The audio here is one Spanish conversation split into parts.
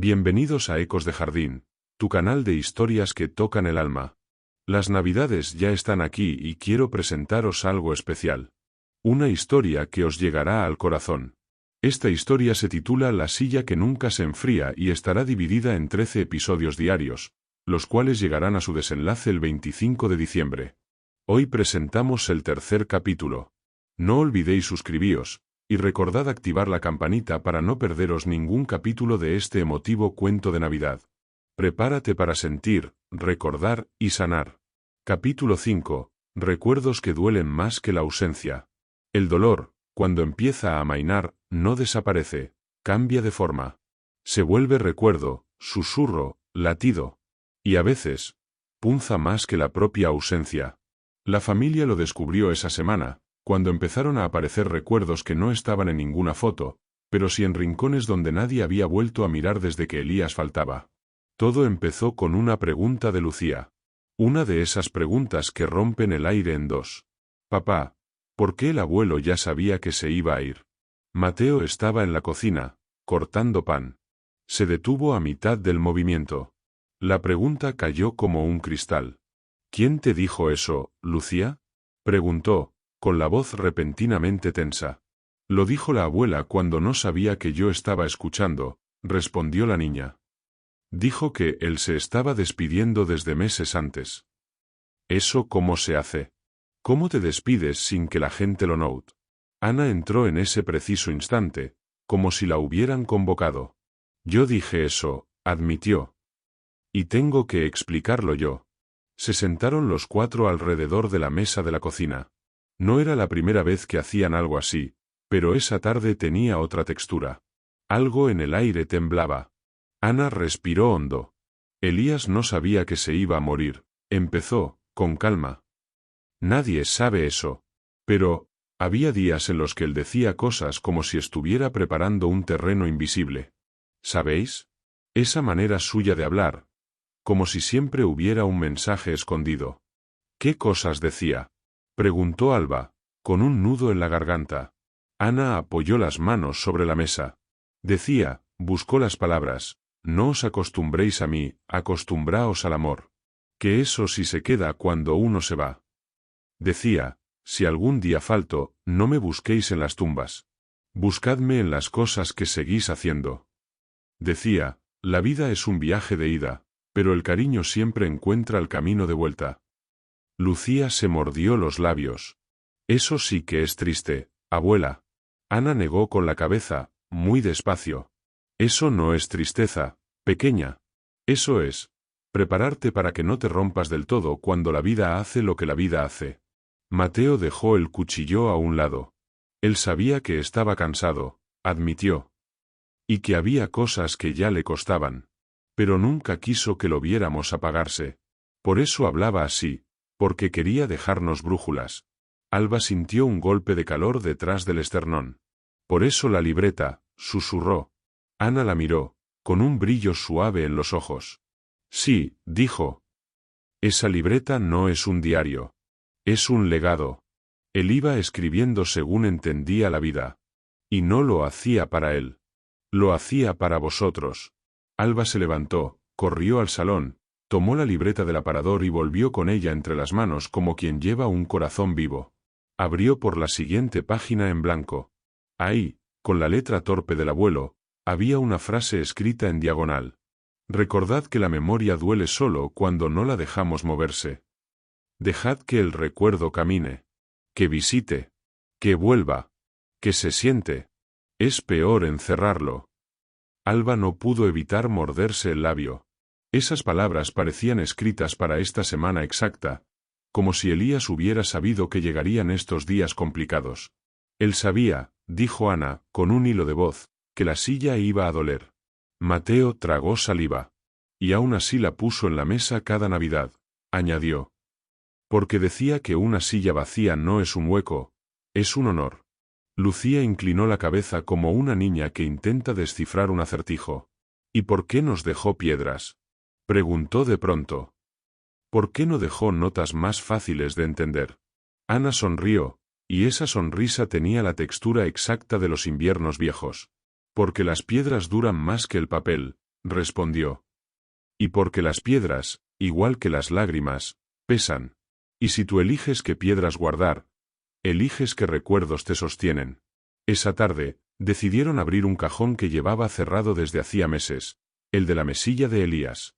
Bienvenidos a Ecos de Jardín, tu canal de historias que tocan el alma. Las Navidades ya están aquí y quiero presentaros algo especial. Una historia que os llegará al corazón. Esta historia se titula La silla que nunca se enfría y estará dividida en 13 episodios diarios, los cuales llegarán a su desenlace el 25 de diciembre. Hoy presentamos el tercer capítulo. No olvidéis suscribíos, y recordad activar la campanita para no perderos ningún capítulo de este emotivo cuento de Navidad. Prepárate para sentir, recordar y sanar. Capítulo 5. Recuerdos que duelen más que la ausencia. El dolor, cuando empieza a amainar, no desaparece, cambia de forma. Se vuelve recuerdo, susurro, latido. Y a veces, punza más que la propia ausencia. La familia lo descubrió esa semana, cuando empezaron a aparecer recuerdos que no estaban en ninguna foto, pero sí en rincones donde nadie había vuelto a mirar desde que Elías faltaba. Todo empezó con una pregunta de Lucía. Una de esas preguntas que rompen el aire en dos. Papá, ¿por qué el abuelo ya sabía que se iba a ir? Mateo estaba en la cocina, cortando pan. Se detuvo a mitad del movimiento. La pregunta cayó como un cristal. ¿Quién te dijo eso, Lucía? Preguntó, con la voz repentinamente tensa. Lo dijo la abuela cuando no sabía que yo estaba escuchando, respondió la niña. Dijo que él se estaba despidiendo desde meses antes. ¿Eso cómo se hace? ¿Cómo te despides sin que la gente lo note? Ana entró en ese preciso instante, como si la hubieran convocado. Yo dije eso, admitió. Y tengo que explicarlo yo. Se sentaron los cuatro alrededor de la mesa de la cocina. No era la primera vez que hacían algo así, pero esa tarde tenía otra textura. Algo en el aire temblaba. Ana respiró hondo. Elías no sabía que se iba a morir, empezó, con calma. Nadie sabe eso. Pero, había días en los que él decía cosas como si estuviera preparando un terreno invisible. ¿Sabéis? Esa manera suya de hablar. Como si siempre hubiera un mensaje escondido. ¿Qué cosas decía? Preguntó Alba, con un nudo en la garganta. Ana apoyó las manos sobre la mesa. Decía, buscó las palabras, no os acostumbréis a mí, acostumbraos al amor. Que eso sí se queda cuando uno se va. Decía, si algún día falto, no me busquéis en las tumbas. Buscadme en las cosas que seguís haciendo. Decía, la vida es un viaje de ida, pero el cariño siempre encuentra el camino de vuelta. Lucía se mordió los labios. Eso sí que es triste, abuela. Ana negó con la cabeza, muy despacio. Eso no es tristeza, pequeña. Eso es prepararte para que no te rompas del todo cuando la vida hace lo que la vida hace. Mateo dejó el cuchillo a un lado. Él sabía que estaba cansado, admitió. Y que había cosas que ya le costaban. Pero nunca quiso que lo viéramos apagarse. Por eso hablaba así. Porque quería dejarnos brújulas. Alba sintió un golpe de calor detrás del esternón. Por eso la libreta, susurró. Ana la miró, con un brillo suave en los ojos. Sí, dijo. Esa libreta no es un diario. Es un legado. Él iba escribiendo según entendía la vida. Y no lo hacía para él. Lo hacía para vosotros. Alba se levantó, corrió al salón. Tomó la libreta del aparador y volvió con ella entre las manos como quien lleva un corazón vivo. Abrió por la siguiente página en blanco. Ahí, con la letra torpe del abuelo, había una frase escrita en diagonal. Recordad que la memoria duele solo cuando no la dejamos moverse. Dejad que el recuerdo camine. Que visite. Que vuelva. Que se siente. Es peor encerrarlo. Alba no pudo evitar morderse el labio. Esas palabras parecían escritas para esta semana exacta, como si Elías hubiera sabido que llegarían estos días complicados. Él sabía, dijo Ana, con un hilo de voz, que la silla iba a doler. Mateo tragó saliva. Y aún así la puso en la mesa cada Navidad, añadió. Porque decía que una silla vacía no es un hueco, es un honor. Lucía inclinó la cabeza como una niña que intenta descifrar un acertijo. ¿Y por qué nos dejó piedras? Preguntó de pronto. ¿Por qué no dejó notas más fáciles de entender? Ana sonrió, y esa sonrisa tenía la textura exacta de los inviernos viejos. Porque las piedras duran más que el papel, respondió. Y porque las piedras, igual que las lágrimas, pesan. Y si tú eliges qué piedras guardar, eliges qué recuerdos te sostienen. Esa tarde, decidieron abrir un cajón que llevaba cerrado desde hacía meses, el de la mesilla de Elías.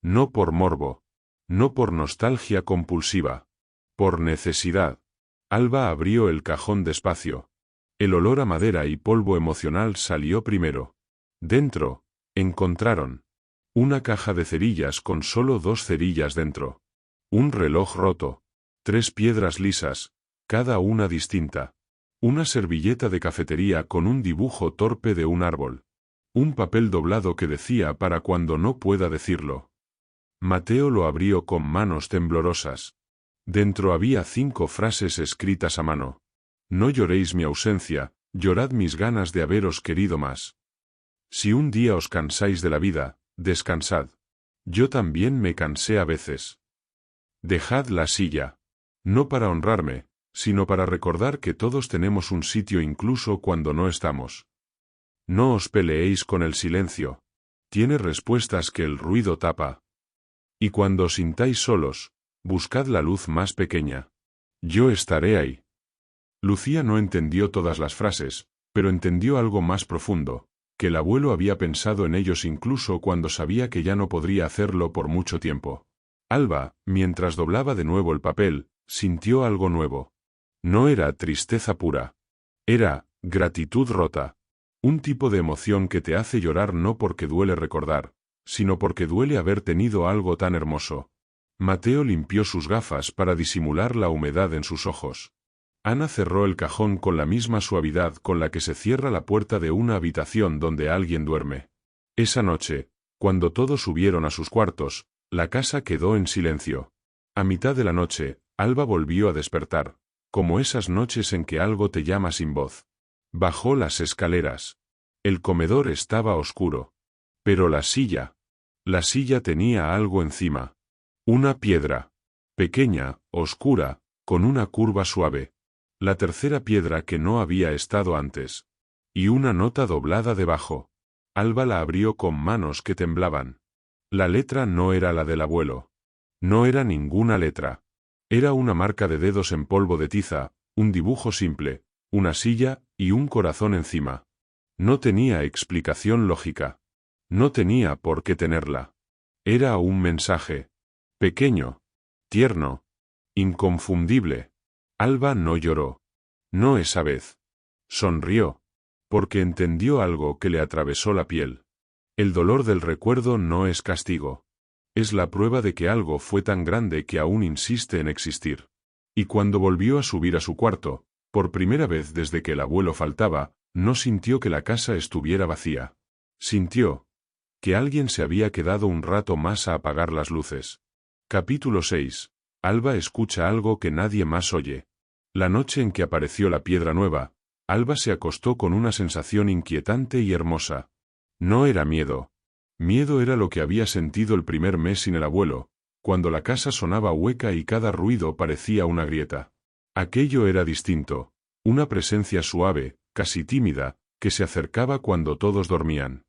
No por morbo, no por nostalgia compulsiva, por necesidad. Alba abrió el cajón despacio. El olor a madera y polvo emocional salió primero. Dentro, encontraron una caja de cerillas con solo 2 cerillas dentro. Un reloj roto. 3 piedras lisas, cada una distinta. Una servilleta de cafetería con un dibujo torpe de un árbol. Un papel doblado que decía para cuando no pueda decirlo. Mateo lo abrió con manos temblorosas. Dentro había 5 frases escritas a mano. No lloréis mi ausencia, llorad mis ganas de haberos querido más. Si un día os cansáis de la vida, descansad. Yo también me cansé a veces. Dejad la silla. No para honrarme, sino para recordar que todos tenemos un sitio incluso cuando no estamos. No os peleéis con el silencio. Tiene respuestas que el ruido tapa. Y cuando os sintáis solos, buscad la luz más pequeña. Yo estaré ahí. Lucía no entendió todas las frases, pero entendió algo más profundo, que el abuelo había pensado en ellos incluso cuando sabía que ya no podría hacerlo por mucho tiempo. Alba, mientras doblaba de nuevo el papel, sintió algo nuevo. No era tristeza pura. Era gratitud rota. Un tipo de emoción que te hace llorar no porque duele recordar, sino porque duele haber tenido algo tan hermoso. Mateo limpió sus gafas para disimular la humedad en sus ojos. Ana cerró el cajón con la misma suavidad con la que se cierra la puerta de una habitación donde alguien duerme. Esa noche, cuando todos subieron a sus cuartos, la casa quedó en silencio. A mitad de la noche, Alba volvió a despertar, como esas noches en que algo te llama sin voz. Bajó las escaleras. El comedor estaba oscuro. Pero la silla tenía algo encima. Una piedra. Pequeña, oscura, con una curva suave. La tercera piedra que no había estado antes. Y una nota doblada debajo. Alba la abrió con manos que temblaban. La letra no era la del abuelo. No era ninguna letra. Era una marca de dedos en polvo de tiza, un dibujo simple, una silla y un corazón encima. No tenía explicación lógica. No tenía por qué tenerla. Era un mensaje. Pequeño. Tierno. Inconfundible. Alba no lloró. No esa vez. Sonrió. Porque entendió algo que le atravesó la piel. El dolor del recuerdo no es castigo. Es la prueba de que algo fue tan grande que aún insiste en existir. Y cuando volvió a subir a su cuarto, por primera vez desde que el abuelo faltaba, no sintió que la casa estuviera vacía. Sintió que alguien se había quedado un rato más a apagar las luces. Capítulo 6. Alba escucha algo que nadie más oye. La noche en que apareció la piedra nueva, Alba se acostó con una sensación inquietante y hermosa. No era miedo. Miedo era lo que había sentido el primer mes sin el abuelo, cuando la casa sonaba hueca y cada ruido parecía una grieta. Aquello era distinto. Una presencia suave, casi tímida, que se acercaba cuando todos dormían.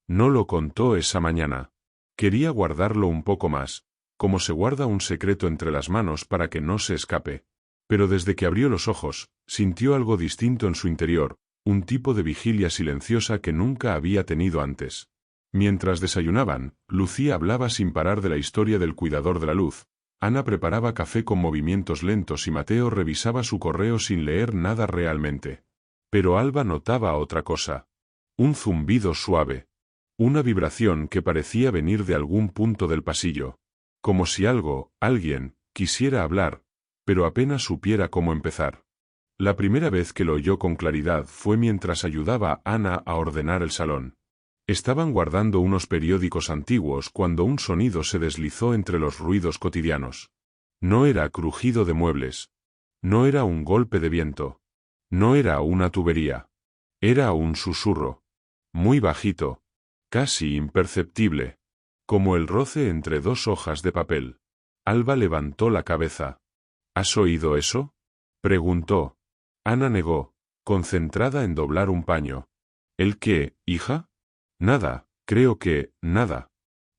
No lo contó esa mañana. Quería guardarlo un poco más, como se guarda un secreto entre las manos para que no se escape. Pero desde que abrió los ojos, sintió algo distinto en su interior, un tipo de vigilia silenciosa que nunca había tenido antes. Mientras desayunaban, Lucía hablaba sin parar de la historia del cuidador de la luz. Ana preparaba café con movimientos lentos y Mateo revisaba su correo sin leer nada realmente. Pero Alba notaba otra cosa. Un zumbido suave. Una vibración que parecía venir de algún punto del pasillo. Como si alguien, quisiera hablar, pero apenas supiera cómo empezar. La primera vez que lo oyó con claridad fue mientras ayudaba a Ana a ordenar el salón. Estaban guardando unos periódicos antiguos cuando un sonido se deslizó entre los ruidos cotidianos. No era crujido de muebles. No era un golpe de viento. No era una tubería. Era un susurro. Muy bajito. Casi imperceptible. Como el roce entre 2 hojas de papel. Alba levantó la cabeza. ¿Has oído eso?, preguntó. Ana negó, concentrada en doblar un paño. ¿El qué, hija? Nada, Creo que, nada.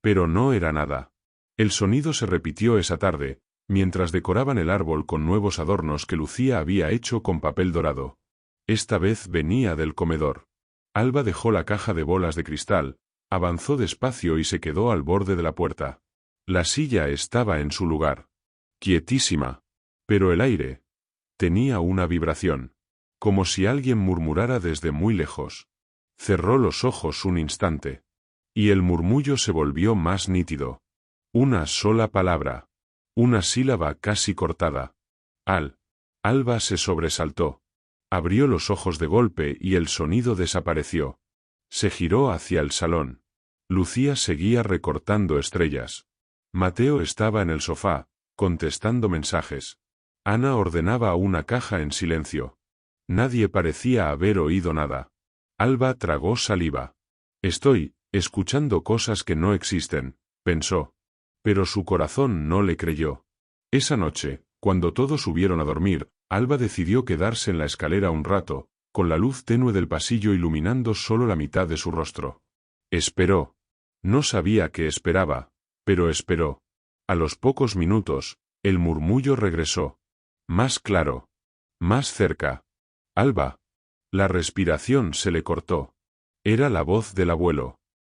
Pero no era nada. El sonido se repitió esa tarde, mientras decoraban el árbol con nuevos adornos que Lucía había hecho con papel dorado. Esta vez venía del comedor. Alba dejó la caja de bolas de cristal, avanzó despacio y se quedó al borde de la puerta. La silla estaba en su lugar. Quietísima. Pero el aire tenía una vibración. Como si alguien murmurara desde muy lejos. Cerró los ojos un instante. Y el murmullo se volvió más nítido. Una sola palabra. Una sílaba casi cortada. Alba se sobresaltó. Abrió los ojos de golpe y el sonido desapareció. Se giró hacia el salón. Lucía seguía recortando estrellas. Mateo estaba en el sofá, contestando mensajes. Ana ordenaba una caja en silencio. Nadie parecía haber oído nada. Alba tragó saliva. Estoy escuchando cosas que no existen, pensó. Pero su corazón no le creyó. Esa noche, cuando todos subieron a dormir, Alba decidió quedarse en la escalera un rato, con la luz tenue del pasillo iluminando solo la mitad de su rostro. Esperó. No sabía qué esperaba, pero esperó. A los pocos minutos, el murmullo regresó. Más claro. Más cerca. Alba. La respiración se le cortó. Era la voz del abuelo.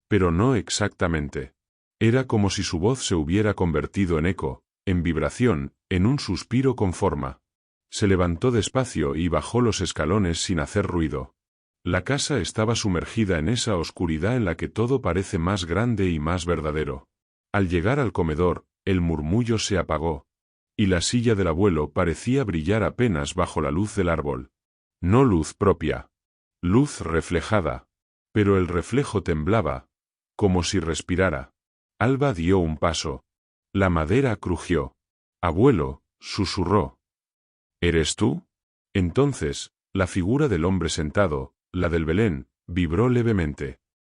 Pero no exactamente. Era como si su voz se hubiera convertido en eco, en vibración, en un suspiro con forma. Se levantó despacio y bajó los escalones sin hacer ruido. La casa estaba sumergida en esa oscuridad en la que todo parece más grande y más verdadero. Al llegar al comedor, el murmullo se apagó. Y la silla del abuelo parecía brillar apenas bajo la luz del árbol. No luz propia. Luz reflejada. Pero el reflejo temblaba, como si respirara. Alba dio un paso. La madera crujió. Abuelo, susurró. ¿Eres tú? Entonces, la figura del hombre sentado, la del Belén, vibró levemente.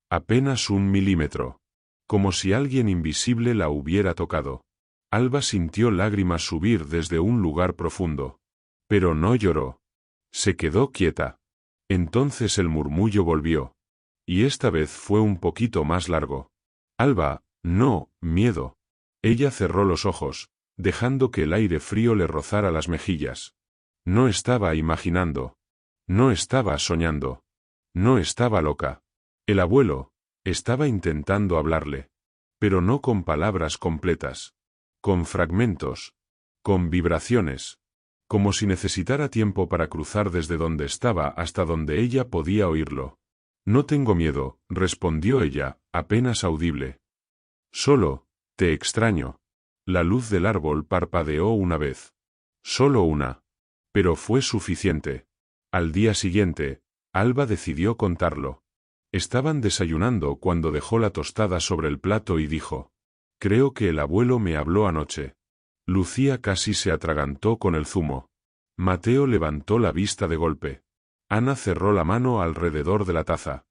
Apenas 1 milímetro. Como si alguien invisible la hubiera tocado. Alba sintió lágrimas subir desde un lugar profundo. Pero no lloró. Se quedó quieta. Entonces el murmullo volvió. Y esta vez fue un poquito más largo. Alba, no, miedo. Ella cerró los ojos, dejando que el aire frío le rozara las mejillas. No estaba imaginando. No estaba soñando. No estaba loca. El abuelo estaba intentando hablarle. Pero no con palabras completas. Con fragmentos. Con vibraciones. Como si necesitara tiempo para cruzar desde donde estaba hasta donde ella podía oírlo. No tengo miedo, respondió ella, apenas audible. Solo, te extraño. La luz del árbol parpadeó una vez. Solo una. Pero fue suficiente. Al día siguiente, Alba decidió contarlo. Estaban desayunando cuando dejó la tostada sobre el plato y dijo: creo que el abuelo me habló anoche. Lucía casi se atragantó con el zumo. Mateo levantó la vista de golpe. Ana cerró la mano alrededor de la taza.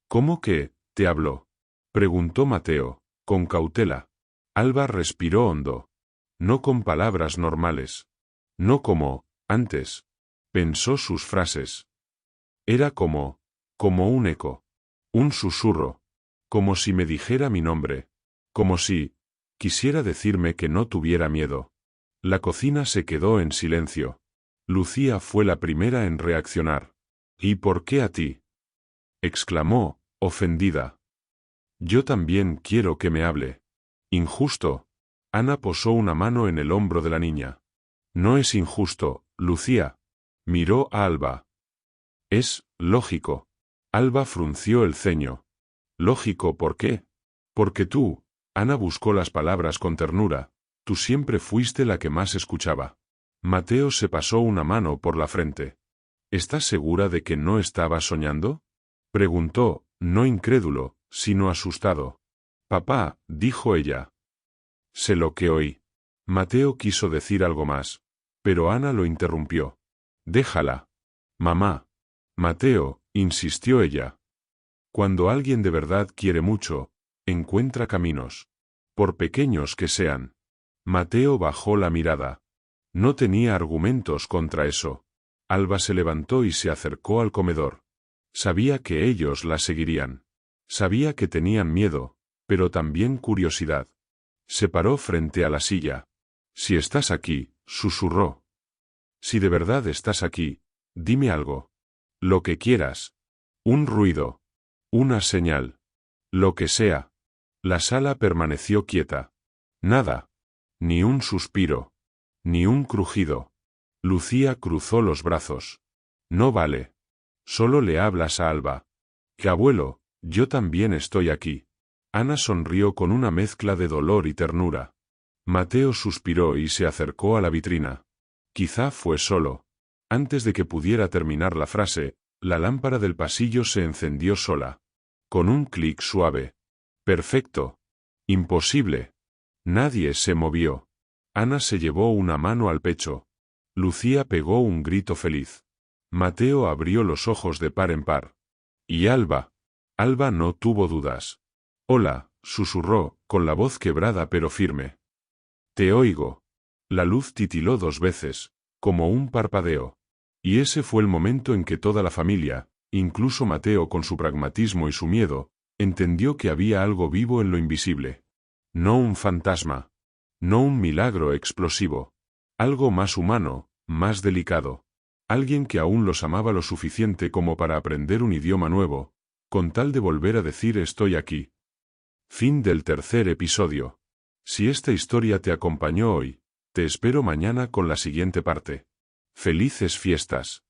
¿Cómo que, te habló? Preguntó Mateo, con cautela. Alba respiró hondo. No con palabras normales. No como, antes. Pensó sus frases. Era como un eco. Un susurro. Como si me dijera mi nombre. Como si quisiera decirme que no tuviera miedo. La cocina se quedó en silencio. Lucía fue la primera en reaccionar. ¿Y por qué a ti? Exclamó, ofendida. Yo también quiero que me hable. Injusto. Ana posó una mano en el hombro de la niña. No es injusto, Lucía. Miró a Alba. Es lógico. Alba frunció el ceño. ¿Lógico por qué? Porque tú, Ana buscó las palabras con ternura, tú siempre fuiste la que más escuchaba. Mateo se pasó una mano por la frente. ¿Estás segura de que no estaba soñando? Preguntó, no incrédulo, sino asustado. Papá, dijo ella. Sé lo que oí. Mateo quiso decir algo más, pero Ana lo interrumpió. Déjala. Mamá. Mateo, insistió ella. Cuando alguien de verdad quiere mucho, encuentra caminos. Por pequeños que sean. Mateo bajó la mirada. No tenía argumentos contra eso. Alba se levantó y se acercó al comedor. Sabía que ellos la seguirían. Sabía que tenían miedo, pero también curiosidad. Se paró frente a la silla. Si estás aquí, susurró. Si de verdad estás aquí, dime algo. Lo que quieras. Un ruido. Una señal. Lo que sea. La sala permaneció quieta. Nada. Ni un suspiro. Ni un crujido. Lucía cruzó los brazos. No vale. Solo le hablas a Alba. Que abuelo, yo también estoy aquí. Ana sonrió con una mezcla de dolor y ternura. Mateo suspiró y se acercó a la vitrina. Quizá fue solo. Antes de que pudiera terminar la frase, la lámpara del pasillo se encendió sola. Con un clic suave. Perfecto. Imposible. Nadie se movió. Ana se llevó una mano al pecho. Lucía pegó un grito feliz. Mateo abrió los ojos de par en par. ¿Y Alba? Alba no tuvo dudas. Hola, susurró, con la voz quebrada pero firme. Te oigo. La luz titiló 2 veces, como un parpadeo. Y ese fue el momento en que toda la familia, incluso Mateo con su pragmatismo y su miedo, entendió que había algo vivo en lo invisible. No un fantasma. No un milagro explosivo. Algo más humano, más delicado. Alguien que aún los amaba lo suficiente como para aprender un idioma nuevo, con tal de volver a decir estoy aquí. Fin del 3er episodio. Si esta historia te acompañó hoy, te espero mañana con la siguiente parte. ¡Felices fiestas!